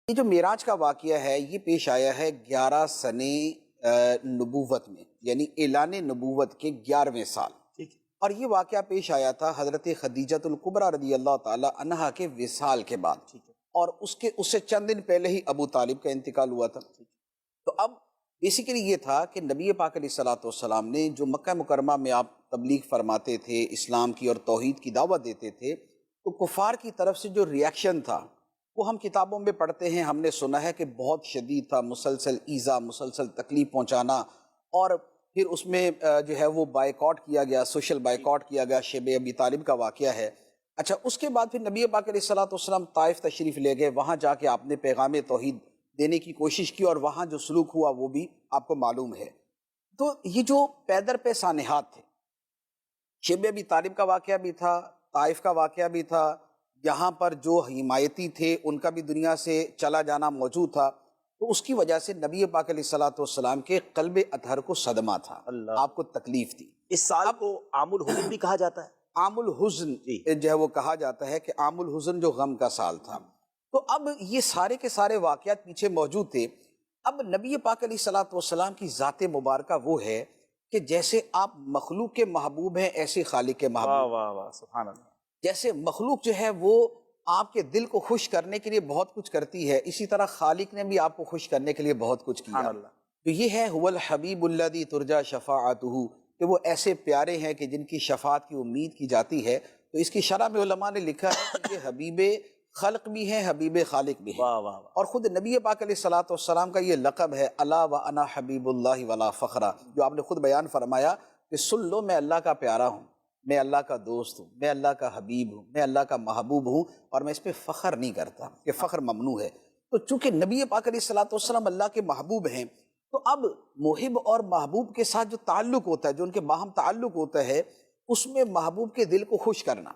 یہ جو معراج کا واقعہ ہے یہ پیش آیا ہے 11 سنے نبوت میں، یعنی اعلان نبوت کے 11ویں سال، ٹھیک ہے۔ اور یہ واقعہ پیش آیا تھا حضرت خدیجۃ الکبریٰ رضی اللہ تعالی عنہا کے وصال کے بعد، ٹھیک ہے۔ اور اس سے چند دن پہلے ہی ابو طالب کا انتقال ہوا تھا۔ تو اب بیسیکلی یہ تھا کہ نبی پاک علیہ الصلوۃ والسلام نے جو مکہ مکرمہ میں آپ تبلیغ فرماتے تھے، اسلام کی اور توحید کی دعوت دیتے تھے، تو کفار کی طرف سے جو ریاکشن تھا وہ ہم کتابوں میں پڑھتے ہیں، ہم نے سنا ہے کہ بہت شدید تھا، مسلسل ایذا، مسلسل تکلیف پہنچانا، اور پھر اس میں جو ہے وہ بائیکاٹ کیا گیا، سوشل بائیکاٹ کیا گیا، شیب ابی طالب کا واقعہ ہے۔ اچھا، اس کے بعد پھر نبی پاک علیہ الصلوۃ والسلام طائف تشریف لے گئے، وہاں جا کے آپ نے پیغام توحید دینے کی کوشش کی، اور وہاں جو سلوک ہوا وہ بھی آپ کو معلوم ہے۔ تو یہ جو پیدر پہ سانحات تھے، شیب ابی طالب کا واقعہ بھی تھا، طائف کا واقعہ بھی تھا، یہاں پر جو حمایتی تھے ان کا بھی دنیا سے چلا جانا موجود تھا، تو اس کی وجہ سے نبی پاک علیہ الصلوۃ والسلام کے قلب اطہر کو صدمہ تھا، اللہ، آپ کو تکلیف تھی۔ اس سال کو عام الحزن بھی کہا جاتا ہے۔ عام الحزن جی، جو ہے وہ کہا جاتا ہے کہ عام الحزن جو غم کا سال تھا۔ تو اب یہ سارے کے سارے واقعات پیچھے موجود تھے۔ اب نبی پاک علیہ الصلوۃ والسلام کی ذات مبارکہ وہ ہے کہ جیسے آپ مخلوق کے محبوب ہیں ایسے خالق کے واہ محبوب، واہ واہ، سبحان اللہ۔ جیسے مخلوق جو ہے وہ آپ کے دل کو خوش کرنے کے لیے بہت کچھ کرتی ہے، اسی طرح خالق نے بھی آپ کو خوش کرنے کے لیے بہت کچھ سبحان کیا۔ اللہ۔ تو یہ ہے هو الحبیب الذی ترجا شفاعتہ، کہ وہ ایسے پیارے ہیں کہ جن کی شفاعت کی امید کی جاتی ہے۔ تو اس کی شرح میں علماء نے لکھا ہے کہ یہ حبیب خلق بھی ہیں، حبیب خالق بھی ہیں، واہ واہ واہ، اور خود نبی پاک علیہ الصلوۃ والسلام کا یہ لقب ہے الا وانا حبیب اللہ ولا فخرا، جو آپ نے خود بیان فرمایا کہ سن لو میں اللہ کا پیارا ہوں، میں اللہ کا دوست ہوں، میں اللہ کا حبیب ہوں، میں اللہ کا محبوب ہوں، اور میں اس پہ فخر نہیں کرتا کہ فخر ممنوع ہے۔ تو چونکہ نبی پاک علیہ الصلوۃ والسلام اللہ کے محبوب ہیں، تو اب محب اور محبوب کے ساتھ جو تعلق ہوتا ہے، جو ان کے باہم تعلق ہوتا ہے، اس میں محبوب کے دل کو خوش کرنا،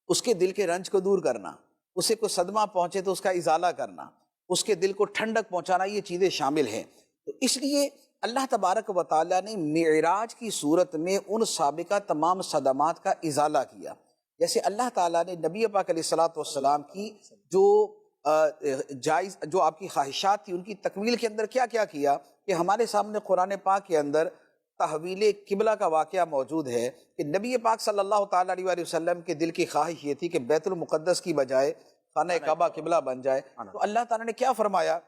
اس کے دل کے رنج کو دور کرنا، اسے کوئی صدمہ پہنچے تو اس کا ازالہ کرنا، اس کے دل کو ٹھنڈک پہنچانا، یہ چیزیں شامل ہیں۔ تو اس لیے اللہ تبارک و تعالیٰ نے معراج کی صورت میں ان سابقہ تمام صدمات کا ازالہ کیا۔ جیسے اللہ تعالیٰ نے نبی پاک علیہ الصلوۃ والسلام کی جو جائز جو آپ کی خواہشات تھی ان کی تکمیل کے اندر کیا کیا کیا کہ ہمارے سامنے قرآن پاک کے اندر تحویل قبلہ کا واقعہ موجود ہے کہ نبی پاک صلی اللہ تعالیٰ علیہ وآلہ وسلم کے دل کی خواہش یہ تھی کہ بیت المقدس کی بجائے خانہ کعبہ قبلہ بن جائے۔ تو اللہ تعالیٰ نے کیا فرمایا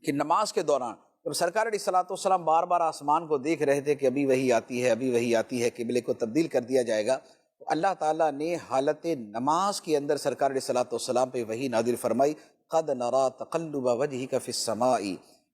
کہ نماز کے دوران جب سرکار علیہ الصلوۃ والسلام بار بار آسمان کو دیکھ رہے تھے کہ ابھی وہی آتی ہے، ابھی وہی آتی ہے، قبلے کو تبدیل کر دیا جائے گا، تو اللہ تعالیٰ نے حالت نماز کے اندر سرکار علیہ الصلوۃ والسلام پہ وحی نازل فرمائی، قد نرا تقلب وجہک فی السماء،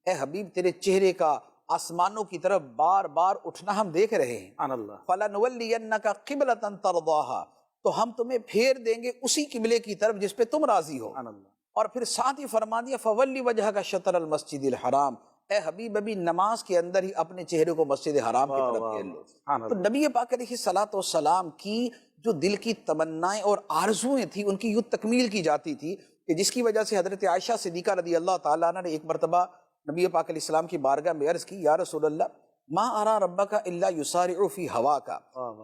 اے حبیب تیرے چہرے کا آسمانوں کی طرف بار بار اٹھنا ہم دیکھ رہے ہیں۔ سبحان اللہ۔ فَلَنُوَلِّيَنَّكَ قِبْلَةً تَرْضَاهَا، تو ہم تمہیں پھیر دیں گے اسی قبلے کی طرف جس پہ تم راضی ہو۔ سبحان اللہ۔ اور پھر ساتھ ہی فرما دیا فَوَلِّ وَجْهَكَ شَطْرَ الْمَسْجِدِ الْحَرَامِ، اے حبیب ابھی نماز کے اندر ہی اپنے چہرے کو مسجد حرام کی واہ طرف واہ پھیر واہ، لو۔ سبحان تو اللہ۔ نبی پاک علیہ الصلوۃ والسلام کی جو دل کی تمنائیں اور آرزویں تھیں ان کی یوں تکمیل کی جاتی تھی کہ جس کی وجہ سے حضرت عائشہ صدیقہ رضی اللہ تعالیٰ عنہ نے ایک مرتبہ نبی پاک علیہ السلام کی بارگاہ میں عرض کی، یا رسول اللہ ما ارا ربک الا یسارع فی ہواک،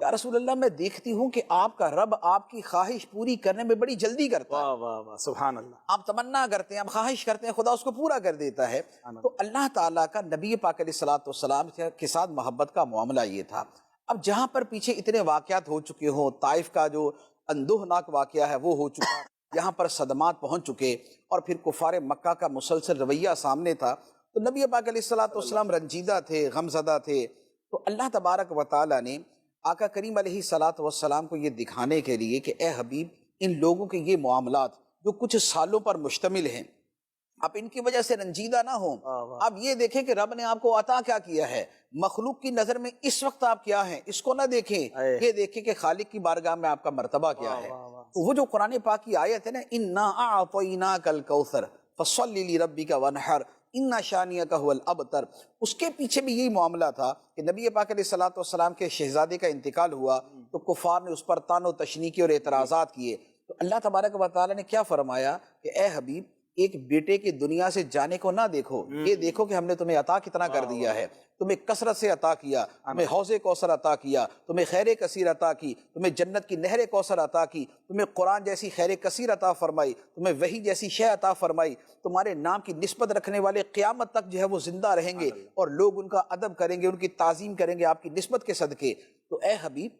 یا رسول اللہ میں دیکھتی ہوں کہ آپ کا رب آپ کی خواہش پوری کرنے میں بڑی جلدی کرتا ہے۔ واہ واہ واہ، سبحان اللہ۔ آپ تمنا کرتے ہیں، آپ خواہش کرتے ہیں، خدا اس کو پورا کر دیتا ہے۔ تو اللہ تعالیٰ کا نبی پاک علیہ الصلوۃ والسلام کے ساتھ محبت کا معاملہ یہ تھا۔ اب جہاں پر پیچھے اتنے واقعات ہو چکے ہوں، طائف کا جو اندوہناک واقعہ ہے وہ ہو چکا، یہاں پر صدمات پہنچ چکے، اور پھر کفار مکہ کا مسلسل رویہ سامنے تھا، تو نبی پاک علیہ الصلوۃ والسلام رنجیدہ تھے، غمزدہ تھے۔ تو اللہ تبارک و تعالیٰ نے آقا کریم علیہ الصلوۃ والسلام کو یہ دکھانے کے لیے کہ اے حبیب ان لوگوں کے یہ معاملات جو کچھ سالوں پر مشتمل ہیں، آپ ان کی وجہ سے رنجیدہ نہ ہوں۔ آپ یہ دیکھیں کہ رب نے آپ کو عطا کیا کیا ہے، مخلوق کی نظر میں اس وقت آپ کیا ہیں، اس کو نہ دیکھیں، یہ دیکھیں کہ خالق کی بارگاہ میں آپ کا مرتبہ کیا ہے۔ وہ جو قرآن پاک کی آیت ہے نا، انا اعطیناک الکوثر فصل لربک وانحر ان شانئک هو الابتر، اس کے پیچھے بھی یہی معاملہ تھا کہ نبی پاک علیہ الصلوۃ والسلام کے شہزادے کا انتقال ہوا تو کفار نے اس پر طعن و تشنیع کی اور اعتراضات کیے، تو اللہ تبارک و تعالیٰ نے کیا فرمایا کہ اے حبیب ایک بیٹے کی دنیا سے جانے کو نہ دیکھو، یہ دیکھو کہ ہم نے تمہیں عطا کتنا کر دیا ہے، تمہیں کثرت سے عطا کیا، تمہیں حوض کوثر عطا کیا، تمہیں خیر کثیر عطا کی، تمہیں جنت کی نہر کوثر عطا کی، تمہیں قرآن جیسی خیر کثیر عطا فرمائی، تمہیں وحی جیسی شے عطا فرمائی، تمہارے نام کی نسبت رکھنے والے قیامت تک جو ہے وہ زندہ رہیں گے اور لوگ ان کا ادب کریں گے، ان کی تعظیم کریں گے آپ کی نسبت کے صدقے۔ تو اے حبیب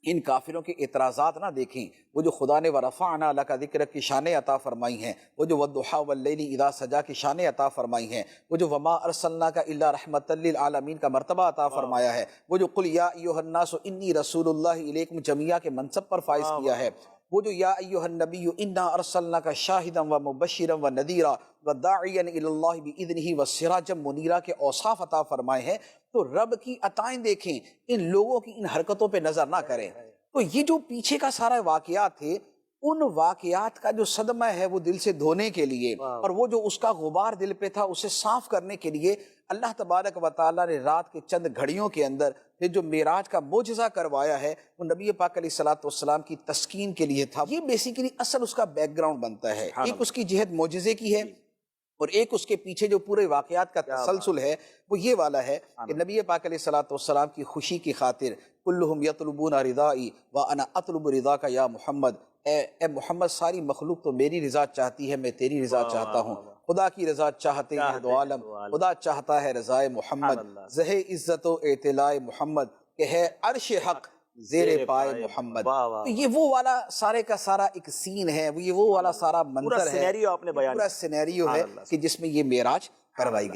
ان کافروں کے اعتراضات نہ دیکھیں، وہ جو خدا نے وَرَفَعْنَا لَكَ ذِكْرَكَ کی شانیں عطا فرمائی ہیں، وہ جو وَالضُّحَىٰ وَاللَّيْلِ اِذَا سَجَىٰ کی شانیں عطا فرمائی ہیں، وہ جو وَمَا أَرْسَلْنَاكَ إِلَّا رَحْمَةً لِّلْعَالَمِينَ کا مرتبہ عطا فرمایا ہے، وہ جو قُلْ يَا أَيُّهَا النَّاسُ إِنِّي رَسُولُ اللَّهِ إِلَيْكُمْ جَمِيعًا کے منصب پر فائز کیا ہے، وہ جو یا ایھا النبی انا ارسلناک شاہدا ومبشرا ونذیرا وداعیا الی اللہ باذنہ وسراجا منیرا کے اوصاف عطا فرمائے ہیں۔ تو رب کی عطائیں دیکھیں، ان لوگوں کی ان حرکتوں پہ نظر نہ کریں۔ تو یہ جو پیچھے کا سارا واقعات تھے، ان واقعات کا جو صدمہ ہے وہ دل سے دھونے کے لیے اور وہ جو اس کا غبار دل پہ تھا اسے صاف کرنے کے لیے اللہ تبارک و تعالیٰ نے رات کے چند گھڑیوں کے اندر پھر جو معراج کا معجزہ کروایا ہے وہ نبی پاک علیہ الصلوۃ والسلام کی تسکین کے لیے تھا۔ یہ بیسیکلی اصل اس کا بیک گراؤنڈ بنتا ہے، ایک اس کی جہت معجزے کی ہے اور ایک اس کے پیچھے جو پورے واقعات کا تسلسل ہے وہ یہ والا ہے کہ نبی پاک علیہ الصلوۃ والسلام کی خوشی کی خاطر کلہم یطلبون رضائی وانا اطلب رضاک یا محمد، اے محمد ساری مخلوق تو میری رضا چاہتی ہے، میں تیری رضا چاہتا ہوں۔ خدا کی رضا چاہتے ہیں دو عالم، خدا چاہتا ہے رضائے محمد، زہ عزت و اعتلاء محمد کہ ہے عرش حق زیر پائے محمد۔ تو یہ وہ والا سارے کا سارا ایک سین ہے، یہ وہ والا سارا منظر ہے، سینیریو آپ نے بیان پورا سینیریو ہے کہ جس میں یہ معراج کروائی گئی۔